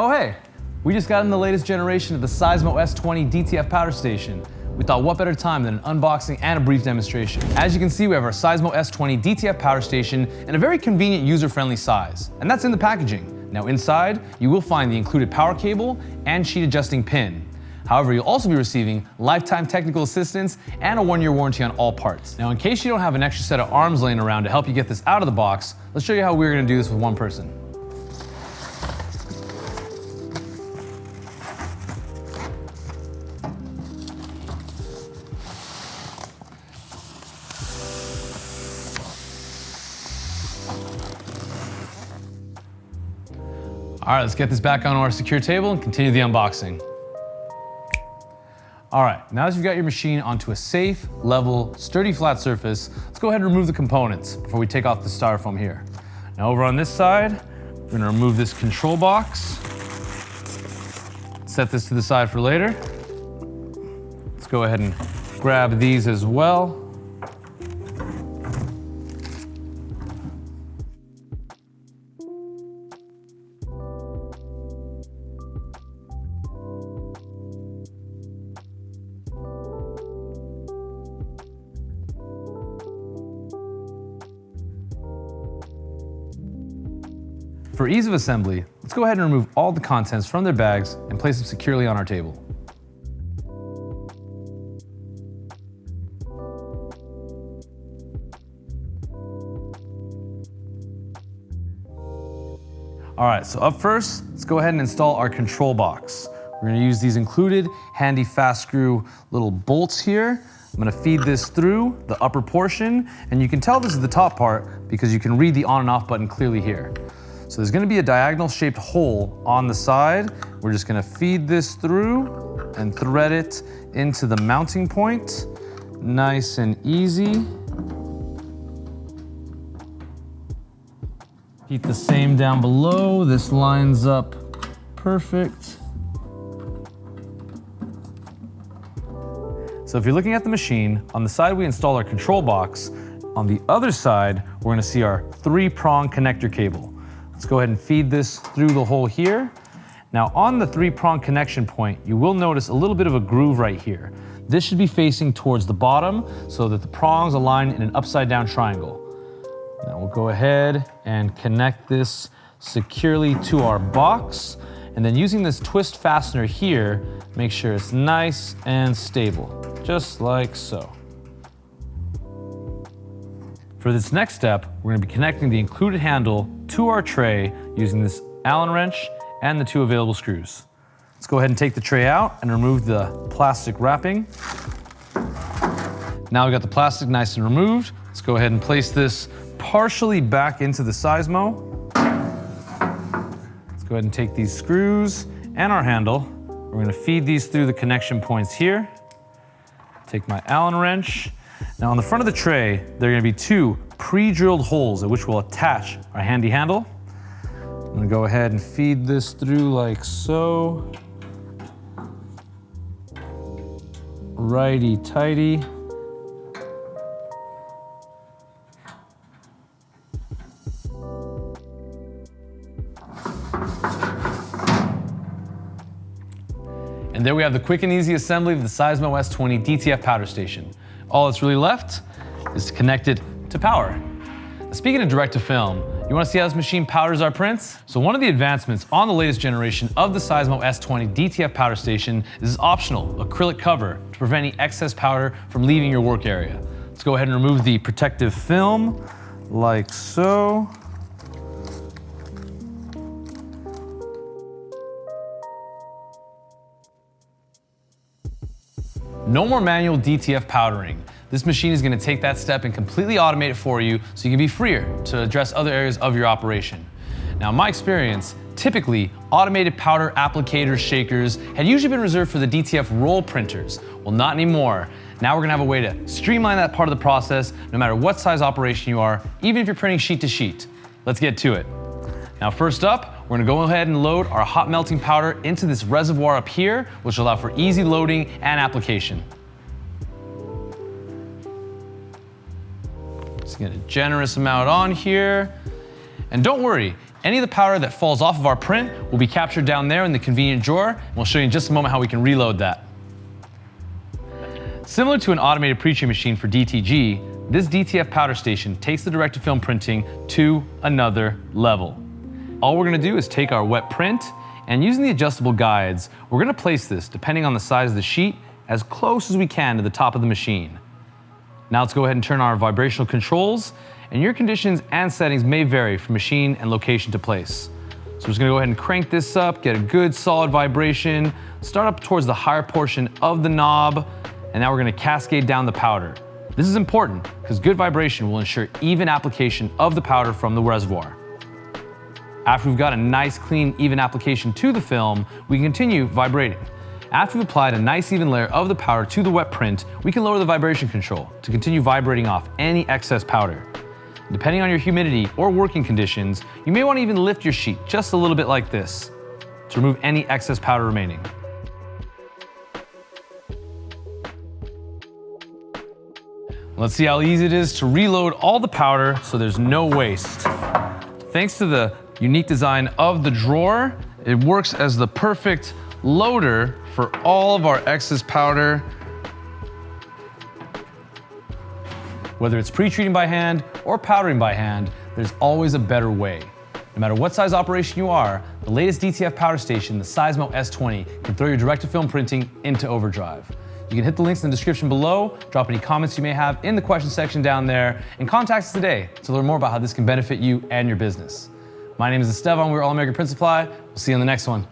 Oh hey, we just got in the latest generation of the Seismo S20 DTF powder station. We thought what better time than an unboxing and a brief demonstration. As you can see, we have our Seismo S20 DTF powder station in a very convenient user-friendly size, and that's in the packaging. Now inside, you will find the included power cable and sheet adjusting pin. However, you'll also be receiving lifetime technical assistance and a 1-year warranty on all parts. Now in case you don't have an extra set of arms laying around to help you get this out of the box, let's show you how we're gonna do this with one person. All right, let's get this back on our secure table and continue the unboxing. All right, now that you've got your machine onto a safe, level, sturdy, flat surface, let's go ahead and remove the components before we take off the styrofoam here. Now over on this side, we're gonna remove this control box. Set this to the side for later. Let's go ahead and grab these as well. For ease of assembly, let's go ahead and remove all the contents from their bags and place them securely on our table. All right, so up first, let's go ahead and install our control box. We're gonna use these included handy fast screw little bolts here. I'm gonna feed this through the upper portion, and you can tell this is the top part because you can read the on and off button clearly here. So there's gonna be a diagonal shaped hole on the side. We're just gonna feed this through and thread it into the mounting point. Nice and easy. Keep the same down below. This lines up perfect. So if you're looking at the machine, on the side we install our control box. On the other side, we're gonna see our 3-prong connector cable. Let's go ahead and feed this through the hole here. Now on the 3-prong connection point, you will notice a little bit of a groove right here. This should be facing towards the bottom so that the prongs align in an upside down triangle. Now we'll go ahead and connect this securely to our box. And then using this twist fastener here, make sure it's nice and stable, just like so. For this next step, we're gonna be connecting the included handle to our tray using this Allen wrench and the 2 available screws. Let's go ahead and take the tray out and remove the plastic wrapping. Now we've got the plastic nice and removed. Let's go ahead and place this partially back into the Seismo. Let's go ahead and take these screws and our handle. We're gonna feed these through the connection points here. Take my Allen wrench. Now on the front of the tray, there are gonna be 2 pre-drilled holes at which we'll attach our handy handle. I'm gonna go ahead and feed this through like so. Righty-tighty. And there we have the quick and easy assembly of the Seismo S20 DTF powder station. All that's really left is to connect it to power. Now, speaking of direct to film, you want to see how this machine powders our prints? So one of the advancements on the latest generation of the Seismo S20 DTF powder station is this optional acrylic cover to prevent any excess powder from leaving your work area. Let's go ahead and remove the protective film like so. No more manual DTF powdering. This machine is going to take that step and completely automate it for you so you can be freer to address other areas of your operation. Now in my experience, typically automated powder applicators, shakers had usually been reserved for the DTF roll printers. Well, not anymore. Now we're going to have a way to streamline that part of the process no matter what size operation you are, even if you're printing sheet to sheet. Let's get to it. Now first up, we're gonna go ahead and load our hot melting powder into this reservoir up here, which will allow for easy loading and application. Just get a generous amount on here. And don't worry, Any of the powder that falls off of our print will be captured down there in the convenient drawer, and we'll show you in just a moment how we can reload that. Similar to an automated pre-treat machine for DTG, this DTF powder station takes the direct-to-film printing to another level. All we're gonna do is take our wet print, and using the adjustable guides, we're gonna place this, depending on the size of the sheet, as close as we can to the top of the machine. Now let's go ahead and turn on our vibrational controls, and your conditions and settings may vary from machine and location to place. So we're just gonna go ahead and crank this up, get a good solid vibration, start up towards the higher portion of the knob, and now we're gonna cascade down the powder. This is important because good vibration will ensure even application of the powder from the reservoir. After we've got a nice, clean, even application to the film, we can continue vibrating. After we've applied a nice even layer of the powder to the wet print, we can lower the vibration control to continue vibrating off any excess powder. Depending on your humidity or working conditions, you may want to even lift your sheet just a little bit like this to remove any excess powder remaining. Let's see how easy it is to reload all the powder so there's no waste. Thanks to the unique design of the drawer, it works as the perfect loader for all of our excess powder. Whether it's pre-treating by hand or powdering by hand, there's always a better way. No matter what size operation you are, the latest DTF powder station, the Seismo S20, can throw your direct-to-film printing into overdrive. You can hit the links in the description below, drop any comments you may have in the question section down there, and contact us today to learn more about how this can benefit you and your business. My name is Estevan, we're All American Print Supply. We'll see you on the next one.